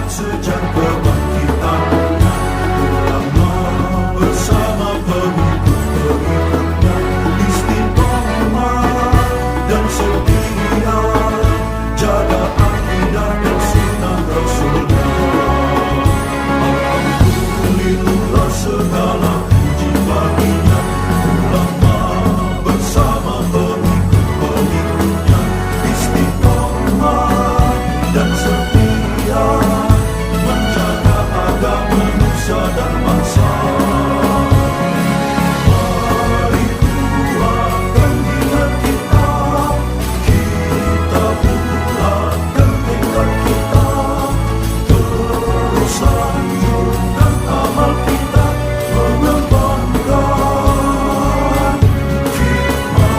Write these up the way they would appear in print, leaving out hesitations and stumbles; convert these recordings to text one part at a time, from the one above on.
sejak kebangkitannya, ulama bersama pengikut-pengikutnya istiqomah dan setia, jaga akidah dan sunnah Rasulnya. Alhamdulillah segala puji baginya, ulama bersama pengikut-pengikutnya istiqomah dan setia, menjaga agama Nusa dan bangsa. Mari kuatkan niat kita, kita bulatkan tekad kita, terus lanjutkan amal kita, mengembangkan khidmat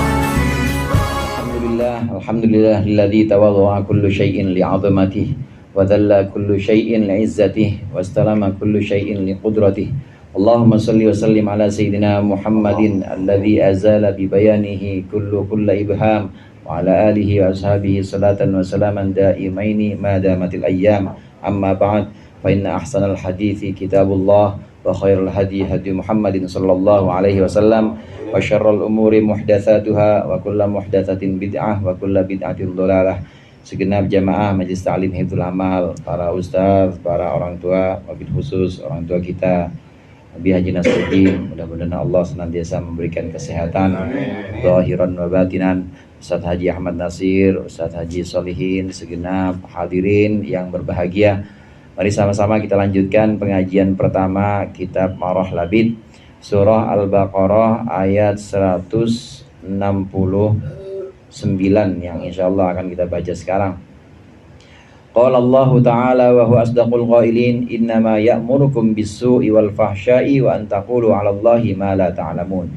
kita. Alhamdulillahilladzi tawadda'a kullu syai'in li'azamatihi wa dhalla kullu syai'in li'izzatihi wa istalama kullu syai'in liqudratihi. Allahumma salli wa sallim ala sayyidina Muhammadin alladzi azala bi bayanihi kulla ibham wa ala alihi wa ashabihi salatan wa salaman da'imaini ma damatil ayyam. Amma ba'd, fa inna ahsanal hadithi kitabullah wa khairul hadi hadi Muhammadin sallallahu alaihi wasallam wa syarrul umuri muhdatsatuha wa kullu muhdatsatin bid'ah wa kullu bid'atin dhalalah. Segenap jamaah Majelis Ta'lim Hifdzul Amal, para ustaz, para orang tua, wabil khusus orang tua kita Nabi Haji Nasruddin, mudah-mudahan Allah senantiasa memberikan kesehatan zahiran wa batinan. Ustaz Haji Ahmad Nasir, Ustaz Haji Solihin, segenap hadirin yang berbahagia. Mari sama-sama kita lanjutkan pengajian pertama kitab Marah Labid, surah Al-Baqarah ayat 169 yang insyaallah akan kita baca sekarang. Qala Allah Ta'ala wa huwa asdaqul qailin, innama ya'murukum bis-su'i wal fahsya'i wa an taqulu 'ala Allahi ma la ta'lamun.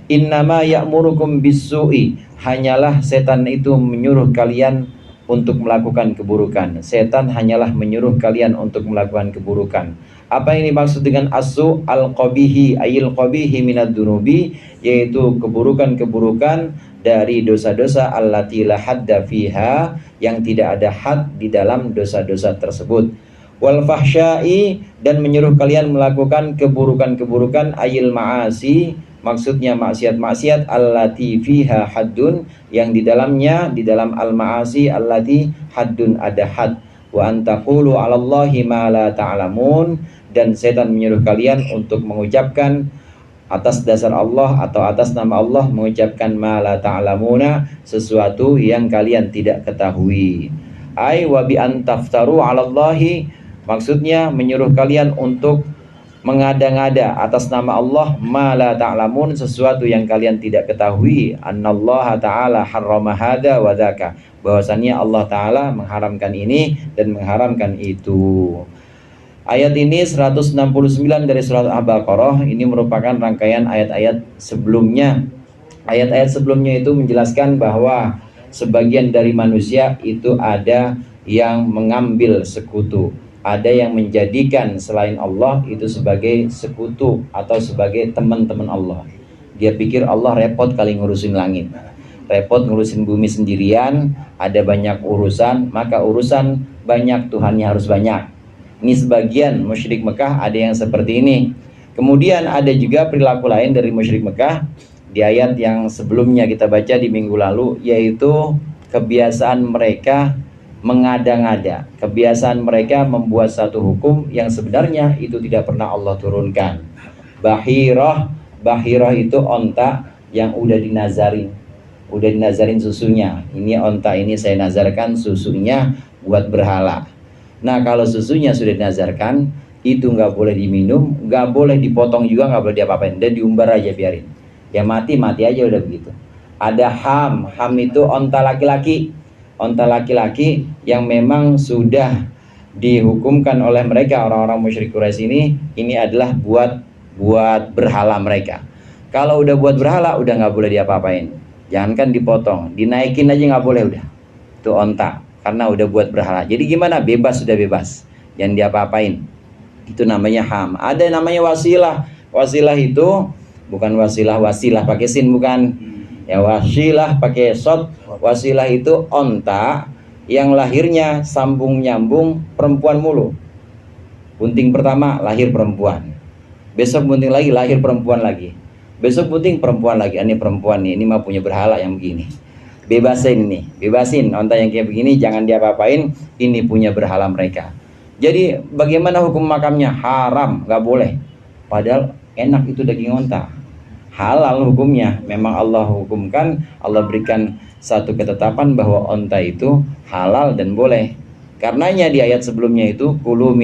Innama ya'murukum bis-su'i, hanyalah setan itu menyuruh kalian untuk melakukan keburukan. Setan hanyalah menyuruh kalian untuk melakukan keburukan. Apa yang dimaksud dengan as-su' al-qabihi ayil qabihi minad dunubi, yaitu keburukan-keburukan dari dosa-dosa allati la hadda fiha, yang tidak ada had di dalam dosa-dosa tersebut. Wal fahsya'i, dan menyuruh kalian melakukan keburukan-keburukan ayil ma'asi, maksudnya maksiat-maksiat allati fiha haddun, yang di dalamnya, di dalam al-ma'asi allati haddun ada had. Wa antaqulu 'alallahi ma la ta'lamun, dan setan menyuruh kalian untuk mengucapkan atas dasar Allah atau atas nama Allah, mengucapkan ma la ta'lamuna, sesuatu yang kalian tidak ketahui. Ai wa bi an taftaru 'alallahi, maksudnya menyuruh kalian untuk mengada-ngada atas nama Allah ma la ta'lamun, sesuatu yang kalian tidak ketahui. Annallaha ta'ala harrama hadza wa dzaka, bahwasannya Allah Ta'ala mengharamkan ini dan mengharamkan itu. Ayat ini 169 dari surat Al-Baqarah. Ini merupakan rangkaian ayat-ayat sebelumnya. Ayat-ayat sebelumnya itu menjelaskan bahwa sebagian dari manusia itu ada yang mengambil sekutu, ada yang menjadikan selain Allah itu sebagai sekutu atau sebagai teman-teman Allah. Dia pikir Allah repot kali ngurusin langit, repot ngurusin bumi sendirian, ada banyak urusan, maka urusan banyak, Tuhannya harus banyak. Ini sebagian musyrik Mekah ada yang seperti ini. Kemudian ada juga perilaku lain dari musyrik Mekah di ayat yang sebelumnya kita baca di minggu lalu, yaitu kebiasaan mereka mengada-ngada, kebiasaan mereka membuat satu hukum yang sebenarnya itu tidak pernah Allah turunkan. Bahirah itu onta yang udah dinazarin susunya. Ini onta ini saya nazarkan susunya buat berhala. Nah, kalau susunya sudah dinazarkan, itu nggak boleh diminum, nggak boleh dipotong juga, nggak boleh diapa-apain, dan diumbar aja, biarin. Ya mati aja udah begitu. Ada ham itu onta laki-laki yang memang sudah dihukumkan oleh mereka orang-orang musyrik Quraisy ini adalah buat berhala mereka. Kalau udah buat berhala udah nggak boleh diapa-apain, jangankan dipotong, dinaikin aja nggak boleh udah. Itu onta. Karena udah buat berhala. Jadi gimana? Bebas, sudah bebas. Jangan diapa-apain. Itu namanya ham. Ada namanya wasilah. Wasilah itu bukan wasilah pakai sin, bukan. Ya, wasilah pakai sod. Wasilah itu onta yang lahirnya sambung nyambung perempuan mulu. Bunting pertama lahir perempuan. Besok bunting lagi lahir perempuan lagi. Besok bunting perempuan lagi. Ini perempuan nih, ini mah punya berhala yang begini. Bebasin nih, bebasin onta yang kayak begini, jangan diapa-apain. Ini punya berhala mereka. Jadi bagaimana hukum makamnya? Haram, nggak boleh. Padahal enak itu daging onta. Halal hukumnya. Memang Allah hukumkan, Allah berikan satu ketetapan bahwa onta itu halal dan boleh. Karenanya di ayat sebelumnya itu kulu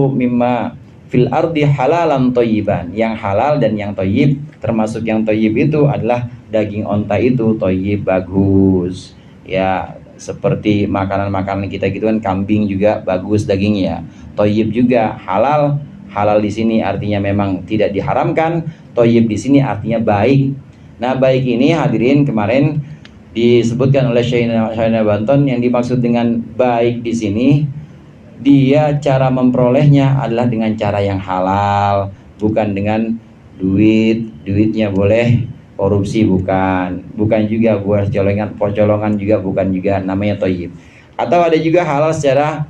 mimma fil ardi halalan thayyiban, yang halal dan yang thayyib. Termasuk yang thayyib itu adalah daging onta itu thayyib, bagus. Ya, seperti makanan-makanan kita gitu kan, kambing juga bagus dagingnya. Thayyib juga halal. Halal di sini artinya memang tidak diharamkan, thayyib di sini artinya baik. Nah, baik ini hadirin kemarin disebutkan oleh Syaina Banton, yang dimaksud dengan baik di sini dia cara memperolehnya adalah dengan cara yang halal, bukan dengan duitnya boleh, korupsi bukan juga buat pocolongan juga bukan juga, namanya thayyib. Atau ada juga halal secara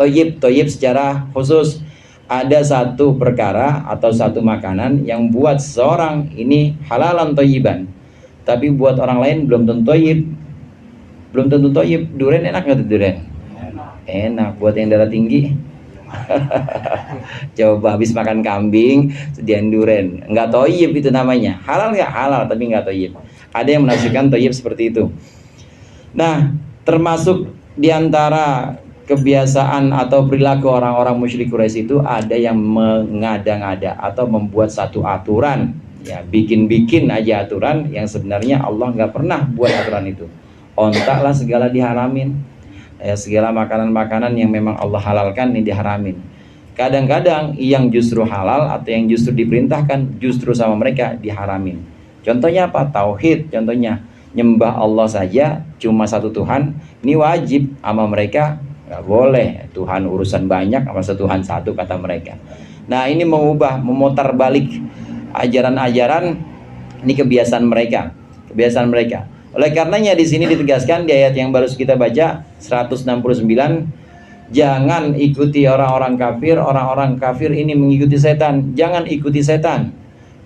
thayyib secara khusus. Ada satu perkara atau satu makanan yang buat seorang ini halalan thayyiban, tapi buat orang lain belum tentu thayyib. Durian enak nggak tuh durian? Enak buat yang darah tinggi. Coba habis makan kambing sediain durian, nggak thayyib itu namanya. Halal nggak? Halal tapi nggak thayyib. Ada yang menafsirkan thayyib seperti itu. Nah, termasuk diantara kebiasaan atau perilaku orang-orang musyrik Quraisy itu ada yang mengada-ngada atau membuat satu aturan, ya bikin aja aturan yang sebenarnya Allah nggak pernah buat aturan itu. Ontak lah segala diharamin. Ya, segala makanan-makanan yang memang Allah halalkan ini diharamin. Kadang-kadang yang justru halal atau yang justru diperintahkan justru sama mereka diharamin. Contohnya apa? Tauhid. Contohnya nyembah Allah saja cuma satu Tuhan, ini wajib, sama mereka nggak boleh. Tuhan urusan banyak, sama Tuhan satu kata mereka. Nah, ini memutar balik ajaran-ajaran, ini kebiasaan mereka. Oleh karenanya di sini ditegaskan di ayat yang baru kita baca 169, jangan ikuti orang-orang kafir. Orang-orang kafir ini mengikuti setan. Jangan ikuti setan,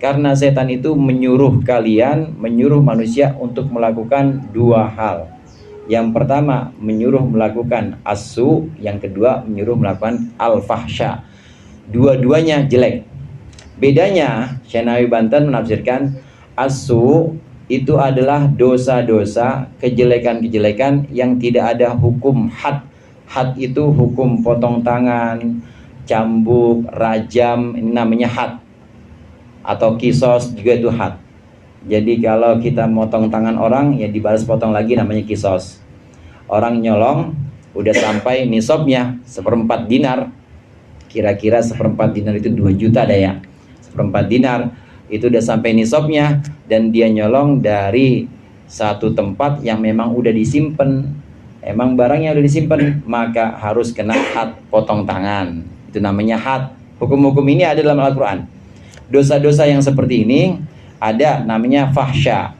karena setan itu menyuruh manusia untuk melakukan dua hal. Yang pertama menyuruh melakukan as-su, yang kedua menyuruh melakukan al-fahsya. Dua-duanya jelek. Bedanya Syekh Banten menafsirkan as-su itu adalah dosa-dosa, kejelekan-kejelekan yang tidak ada hukum had. Had itu hukum potong tangan, cambuk, rajam, ini namanya had. Atau kisos juga itu had. Jadi kalau kita motong tangan orang, ya dibalas potong lagi, namanya kisos. Orang nyolong, udah sampai nisabnya 1/4 dinar. Kira-kira 1/4 dinar itu 2 juta dah ya. 1/4 dinar itu udah sampai nisabnya, dan dia nyolong dari satu tempat yang memang udah disimpan, emang barangnya udah disimpan, maka harus kena had, potong tangan. Itu namanya had. Hukum-hukum ini ada dalam Al-Quran. Dosa-dosa yang seperti ini ada namanya fahsya.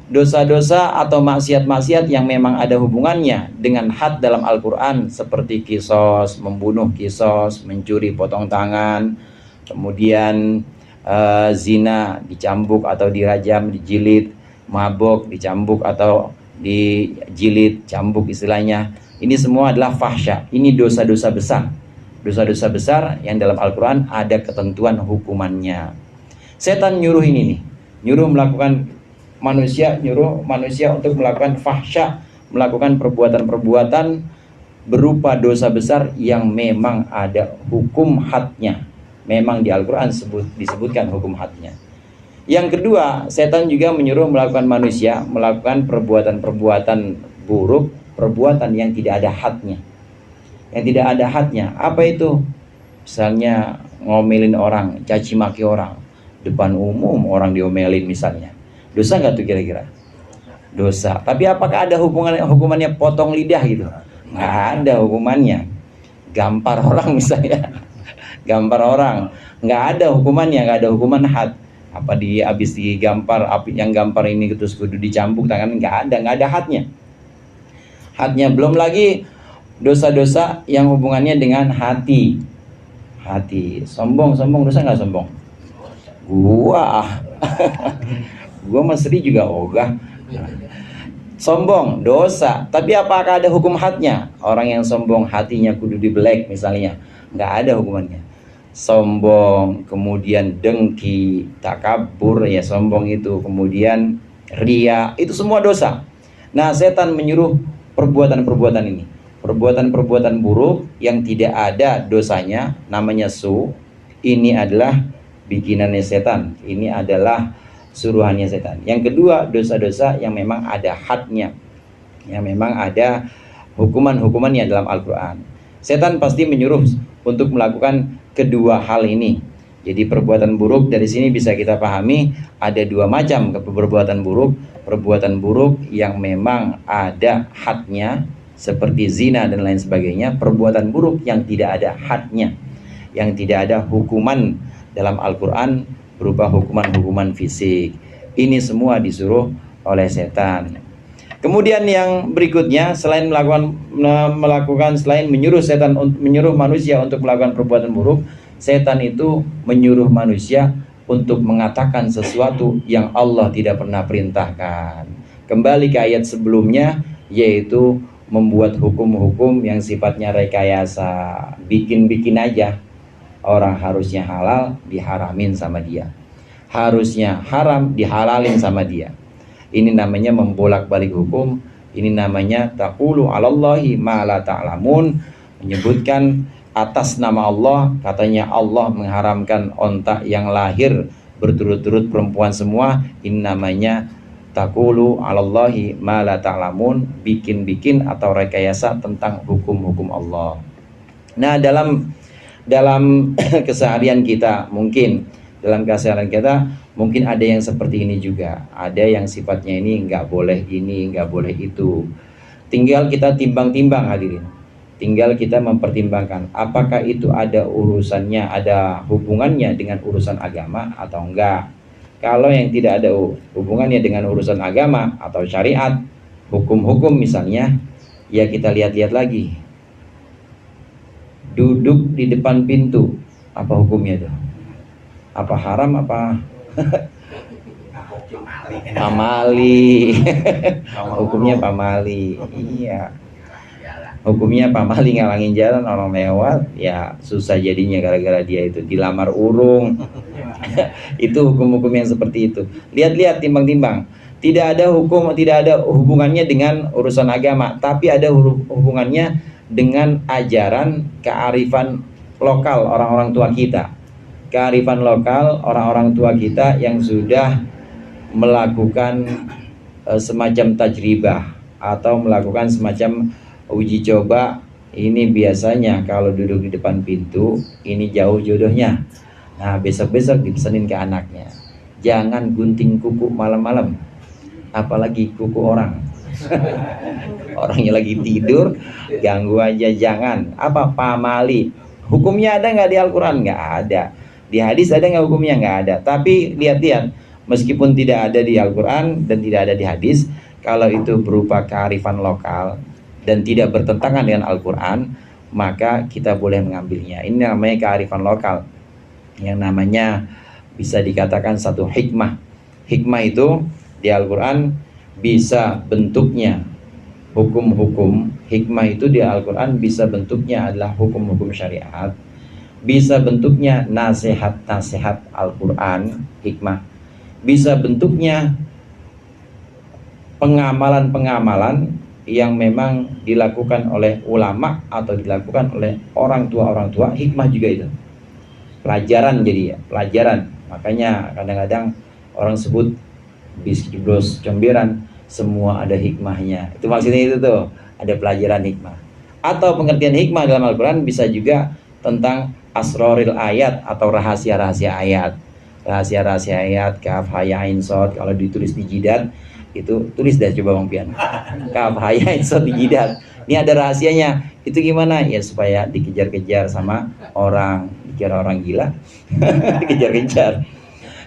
Dosa-dosa atau maksiat-maksiat yang memang ada hubungannya dengan had dalam Al-Quran, seperti kisos, membunuh kisos, mencuri potong tangan, kemudian zina dicambuk atau dirajam, dijilid, mabuk dicambuk atau dijilid, cambuk istilahnya. Ini semua adalah fahsya. Ini dosa-dosa besar. Dosa-dosa besar yang dalam Al-Quran ada ketentuan hukumannya. Setan nyuruh ini nih, nyuruh manusia untuk melakukan fahsya, melakukan perbuatan-perbuatan berupa dosa besar yang memang ada hukum hadnya. Memang di Al-Quran disebutkan hukum hadnya. Yang kedua, setan juga menyuruh melakukan manusia melakukan perbuatan-perbuatan buruk, perbuatan yang tidak ada hadnya. Yang tidak ada hadnya, apa itu? Misalnya ngomelin orang, caci maki orang, depan umum orang diomelin misalnya. Dosa nggak tuh kira-kira? Dosa. Tapi apakah ada hukumannya potong lidah gitu? Nggak ada hukumannya. Gampar orang misalnya. Gampar orang, nggak ada hukumannya, nggak ada hukuman had. Apa habis digampar, yang gampar ini terus kudu dicambuk tangan, nggak ada hadnya. Hadnya belum lagi dosa-dosa yang hubungannya dengan hati. hati. Sombong dosa nggak sombong? Gua gua mah seri juga ogah. Sombong dosa, tapi apakah ada hukum hadnya? Orang yang sombong hatinya kudu dibelek misalnya, nggak ada hukumannya. Sombong, kemudian dengki, takabur, ya sombong itu, kemudian ria, itu semua dosa. Nah, setan menyuruh perbuatan-perbuatan ini, perbuatan-perbuatan buruk yang tidak ada dosanya, namanya su. Ini adalah bikinannya setan, ini adalah suruhannya setan. Yang kedua, dosa-dosa yang memang ada hadnya, yang memang ada hukuman-hukumannya dalam Al-Quran. Setan pasti menyuruh untuk melakukan kedua hal ini. Jadi perbuatan buruk dari sini bisa kita pahami ada dua macam perbuatan buruk. Perbuatan buruk yang memang ada hadnya seperti zina dan lain sebagainya. Perbuatan buruk yang tidak ada hadnya, yang tidak ada hukuman dalam Al-Quran berupa hukuman-hukuman fisik. Ini semua disuruh oleh setan. Kemudian yang berikutnya, selain selain menyuruh manusia untuk melakukan perbuatan buruk, setan itu menyuruh manusia untuk mengatakan sesuatu yang Allah tidak pernah perintahkan. Kembali ke ayat sebelumnya, yaitu membuat hukum-hukum yang sifatnya rekayasa, bikin-bikin aja. Orang harusnya halal diharamin sama dia, harusnya haram dihalalin sama dia. Ini namanya membolak-balik hukum. Ini namanya taqulu 'alallahi ma la ta'lamun, menyebutkan atas nama Allah. Katanya Allah mengharamkan onta yang lahir berturut-turut perempuan semua. Ini namanya taqulu 'alallahi ma la ta'lamun, bikin-bikin atau rekayasa tentang hukum-hukum Allah. Nah, dalam keseharian kita mungkin ada yang seperti ini juga. Ada yang sifatnya ini nggak boleh ini, nggak boleh itu. Tinggal kita timbang-timbang hadirin. Tinggal kita mempertimbangkan apakah itu ada urusannya, ada hubungannya dengan urusan agama atau enggak. Kalau yang tidak ada hubungannya dengan urusan agama atau syariat, hukum-hukum misalnya, ya kita lihat-lihat lagi. Duduk di depan pintu, apa hukumnya tuh? Apa haram apa pamali? Hukumnya pamali. Iya, hukumnya pamali, ngalangin jalan orang lewat, ya susah jadinya gara-gara dia itu dilamar urung. Itu hukum-hukum yang seperti itu. Lihat-lihat, timbang-timbang. Tidak ada hubungannya dengan urusan agama, tapi ada hubungannya dengan ajaran kearifan lokal orang-orang tua kita. Kearifan lokal orang-orang tua kita yang sudah melakukan semacam tajribah atau melakukan semacam uji coba. Ini biasanya kalau duduk di depan pintu, ini jauh jodohnya. Nah, besok-besok dipesenin ke anaknya, jangan gunting kuku malam-malam, apalagi kuku orang. Orangnya lagi tidur, ganggu aja, jangan. Apa pamali? Hukumnya ada nggak di Al-Quran? Nggak ada. Di hadis ada nggak hukumnya? Nggak ada. Tapi lihat-lihat, meskipun tidak ada di Al-Quran dan tidak ada di hadis, kalau itu berupa kearifan lokal dan tidak bertentangan dengan Al-Quran, maka kita boleh mengambilnya. Ini namanya kearifan lokal, yang namanya bisa dikatakan satu hikmah. Hikmah itu di Al-Quran bisa bentuknya hukum-hukum. Hikmah itu di Al-Quran bisa bentuknya adalah hukum-hukum syariat, bisa bentuknya nasihat-nasihat Al-Quran, hikmah, bisa bentuknya pengamalan-pengamalan yang memang dilakukan oleh ulama atau dilakukan oleh orang tua, hikmah juga itu. Pelajaran jadi ya, pelajaran. Makanya kadang-kadang orang sebut bisbros comberan, semua ada hikmahnya. Itu maksudnya itu tuh, ada pelajaran hikmah. Atau pengertian hikmah dalam Al-Quran bisa juga tentang asroril ayat atau rahasia-rahasia ayat. Rahasia-rahasia ayat, kaf, haya, ain, sod. Kalau ditulis di jidat, itu tulis dah coba Bang Pian. Kaf, haya, ain, sod di jidat. Ini ada rahasianya. Itu gimana? Ya supaya dikejar-kejar sama orang, dikira orang gila. Dikejar-kejar.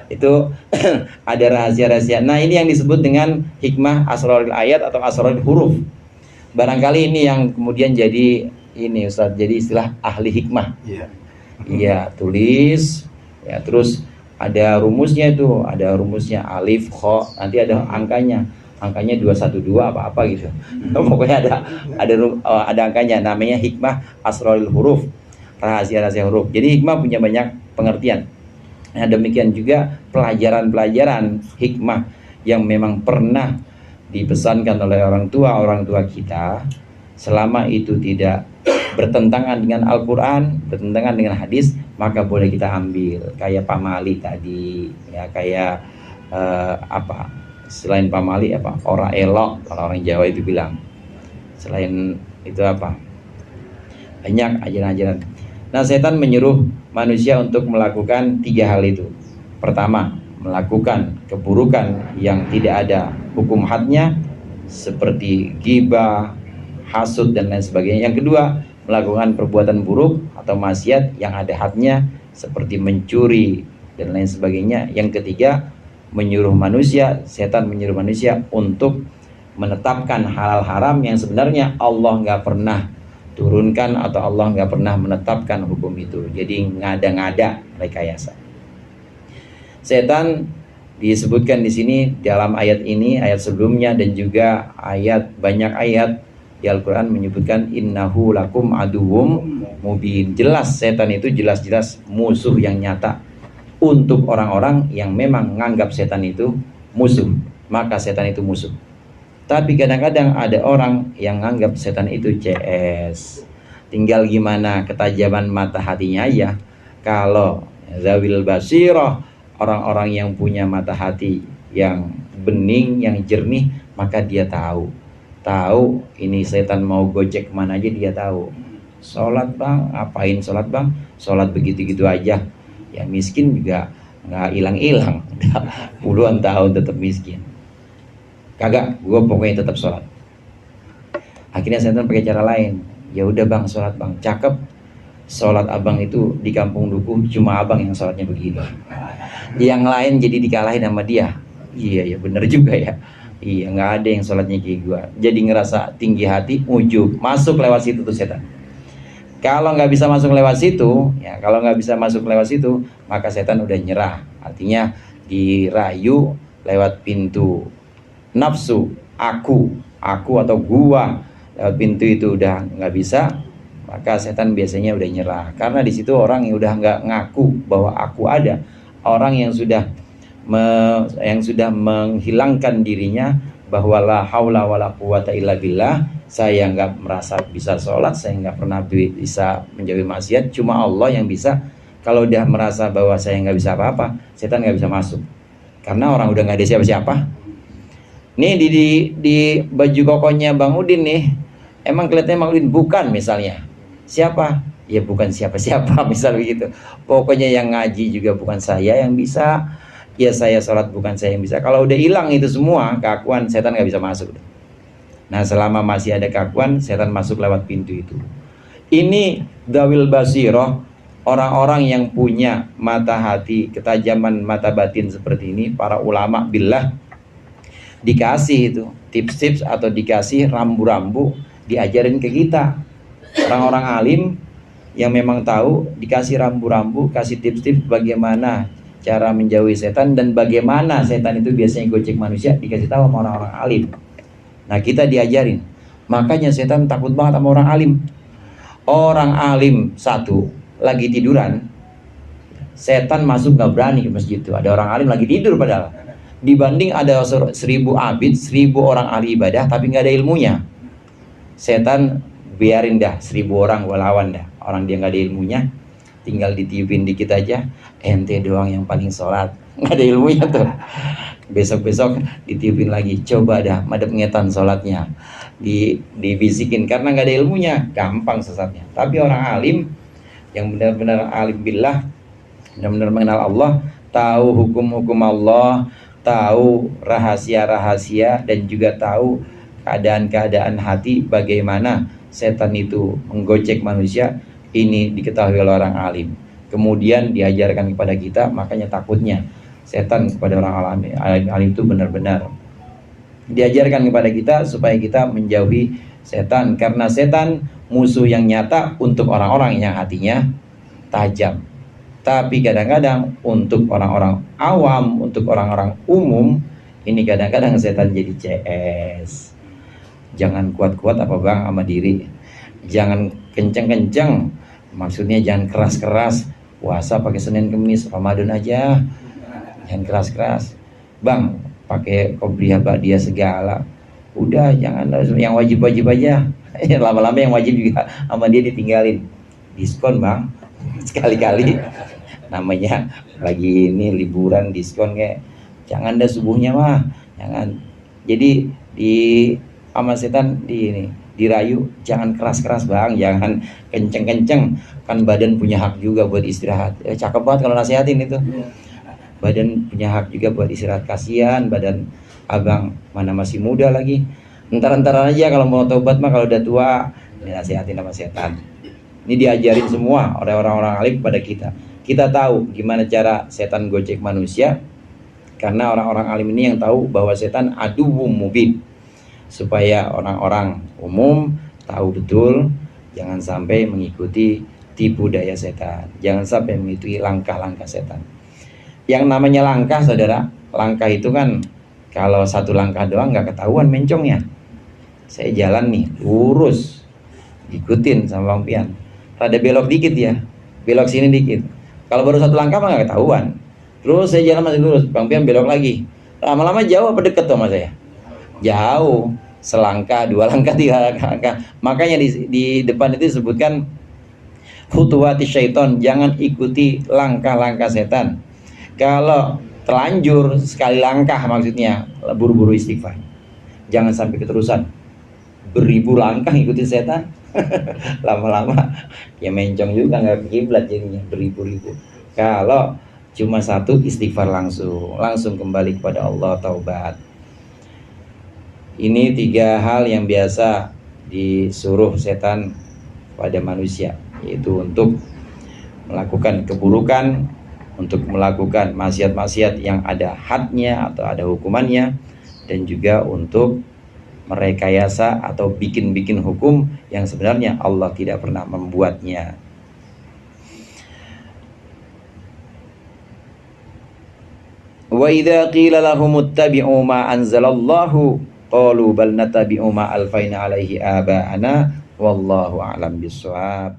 Itu ada rahasia-rahasia. Nah, ini yang disebut dengan hikmah asroril ayat atau asroril huruf. Barangkali ini yang kemudian jadi ini Ustaz, jadi istilah ahli hikmah. Iya, tulis. Ya, terus ada rumusnya itu, ada rumusnya alif, kho, nanti ada angkanya. Angkanya 212 apa-apa gitu. Pokoknya ada angkanya, namanya hikmah asrarul huruf, rahasia-rahasia huruf. Jadi hikmah punya banyak pengertian. Nah, demikian juga pelajaran-pelajaran hikmah yang memang pernah dipesankan oleh orang tua kita, selama itu tidak bertentangan dengan Al-Quran, bertentangan dengan hadis, maka boleh kita ambil. Kayak pamali tadi, ya, kayak apa? Selain pamali apa? Ora elok, kalau orang Jawa itu bilang. Selain itu apa? Banyak ajaran-ajaran. Nah, setan menyuruh manusia untuk melakukan 3 hal itu. Pertama, melakukan keburukan yang tidak ada hukum hadnya, seperti ghibah, hasud, dan lain sebagainya. Yang kedua, melakukan perbuatan buruk atau maksiat yang ada hadnya, seperti mencuri dan lain sebagainya. Yang ketiga, setan menyuruh manusia untuk menetapkan halal haram yang sebenarnya Allah nggak pernah turunkan atau Allah nggak pernah menetapkan hukum itu. Jadi ngada-ngada, rekayasa. Setan disebutkan di sini dalam ayat ini, ayat sebelumnya, dan juga banyak ayat di Al-Quran menyebutkan innahu lakum aduwwum mubin. Jelas setan itu jelas-jelas musuh yang nyata untuk orang-orang yang memang menganggap setan itu musuh. Maka setan itu musuh. Tapi kadang-kadang ada orang yang menganggap setan itu CS. Tinggal gimana ketajaman mata hatinya aja. Kalau zawil basirah, orang-orang yang punya mata hati yang bening, yang jernih, maka dia tahu ini setan mau gojek kemana aja dia tahu. Sholat bang, apain sholat bang? Sholat begitu-gitu aja. Ya miskin juga nggak hilang-hilang, puluhan tahun tetap miskin. Kagak, gue pokoknya tetap sholat. Akhirnya setan pakai cara lain. Ya udah bang, sholat bang, cakep. Sholat abang itu di kampung dukuh cuma abang yang sholatnya begini. Yang lain jadi dikalahin sama dia. Iya ya bener juga ya. Iya, nggak ada yang sholatnya kayak gue. Jadi ngerasa tinggi hati, ujub, masuk lewat situ tuh setan. Kalau nggak bisa masuk lewat situ, maka setan udah nyerah. Artinya dirayu lewat pintu nafsu, aku atau gua, lewat pintu itu udah nggak bisa, maka setan biasanya udah nyerah. Karena di situ orang yang udah nggak ngaku bahwa aku ada, orang yang sudah menghilangkan dirinya bahwa la haula wala quwata illa billah, saya nggak merasa bisa sholat, saya nggak pernah bisa menjauhi maksiat, cuma Allah yang bisa. Kalau udah merasa bahwa saya nggak bisa apa-apa, setan nggak bisa masuk, karena orang udah nggak ada siapa-siapa. Nih di baju kokonya Bang Udin nih, emang kelihatannya Bang Udin bukan misalnya. Siapa? Ya bukan siapa-siapa misal begitu. Pokoknya yang ngaji juga bukan saya yang bisa. Ya saya sholat bukan saya yang bisa. Kalau udah hilang itu semua keakuan, setan nggak bisa masuk. Nah selama masih ada keakuan, setan masuk lewat pintu itu. Ini dawil basiroh, orang-orang yang punya mata hati, ketajaman mata batin seperti ini, para ulama billah, dikasih itu tips-tips atau dikasih rambu-rambu, diajarin ke kita. Orang-orang alim yang memang tahu, dikasih rambu-rambu, kasih tips-tips bagaimana cara menjauhi setan dan bagaimana setan itu biasanya gojek manusia, dikasih tahu sama orang-orang alim. Nah kita diajarin. Makanya setan takut banget sama orang alim. Orang alim satu lagi tiduran, setan masuk gak berani ke masjid itu. Ada orang alim lagi tidur padahal. Dibanding ada 1000 abid, 1000 orang ahli ibadah tapi gak ada ilmunya. Setan biarin dah, 1000 orang gua lawan dah. Orang dia gak ada ilmunya, tinggal ditiupin dikit aja, ente doang yang paling sholat, nggak ada ilmunya tuh. Besok-besok ditiupin lagi, coba dah madep ngetan sholatnya, dibisikin karena nggak ada ilmunya, gampang sesatnya. Tapi orang alim yang benar-benar alim billah, benar-benar mengenal Allah, tahu hukum-hukum Allah, tahu rahasia-rahasia, dan juga tahu keadaan-keadaan hati, bagaimana setan itu menggocek manusia. Ini diketahui oleh orang alim, kemudian diajarkan kepada kita. Makanya takutnya setan kepada orang alim itu benar-benar diajarkan kepada kita supaya kita menjauhi setan, karena setan musuh yang nyata untuk orang-orang yang hatinya tajam. Tapi kadang-kadang untuk orang-orang awam, untuk orang-orang umum, ini kadang-kadang setan jadi CS. Jangan kuat-kuat apa bang sama diri, jangan kenceng-kenceng, maksudnya jangan keras-keras. Puasa pakai Senin Kemis, Ramadan aja, jangan keras-keras. Bang, pakai qobliyah ba'diyah segala, udah jangan, yang wajib-wajib aja. Lama-lama yang wajib juga sama dia ditinggalin. Diskon bang, sekali-kali. Namanya lagi ini liburan diskon kayak, jangan dah subuhnya mah, jangan. Jadi di sama setan dirayu, jangan keras-keras bang, jangan kenceng-kenceng, kan badan punya hak juga buat istirahat. Cakep banget kalau nasihatin itu. Badan punya hak juga buat istirahat, kasihan badan abang, mana masih muda lagi. Entar-entar aja kalau mau tobat mah, kalau udah tua dinasihatin sama setan. Ini diajarin semua oleh orang-orang alim pada kita. Kita tahu gimana cara setan gojek manusia, karena orang-orang alim ini yang tahu bahwa setan aduwwum mubin. Supaya orang-orang umum tahu betul, jangan sampai mengikuti tipu daya setan, jangan sampai mengikuti langkah-langkah setan. Yang namanya langkah, saudara, langkah itu kan kalau satu langkah doang nggak ketahuan mencongnya. Saya jalan nih lurus, ikutin sama Bang Pian, rada belok dikit ya, belok sini dikit. Kalau baru satu langkah mah nggak ketahuan. Terus saya jalan masih lurus, Bang Pian belok lagi. Lama-lama jauh apa deket tuh sama saya? Jauh, selangkah, dua langkah, tiga langkah. Makanya di depan itu disebutkan khutuwati syaiton, jangan ikuti langkah-langkah setan. Kalau terlanjur sekali langkah, maksudnya buru-buru istighfar. Jangan sampai keterusan beribu langkah ikuti setan. Lama-lama ya mencong juga, nggak kiblat jadinya beribu-ribu. Kalau cuma satu istighfar, langsung kembali kepada Allah, taubat. Ini 3 hal yang biasa disuruh setan pada manusia, yaitu untuk melakukan keburukan, untuk melakukan maksiat-maksiat yang ada hadnya atau ada hukumannya, dan juga untuk merekayasa atau bikin-bikin hukum yang sebenarnya Allah tidak pernah membuatnya. Wa idza qila lahum ittabi'u ma anzalallahu qalu bal nattabi'u ma alfaina alaihi aba'ana wallahu a'lam bissawab.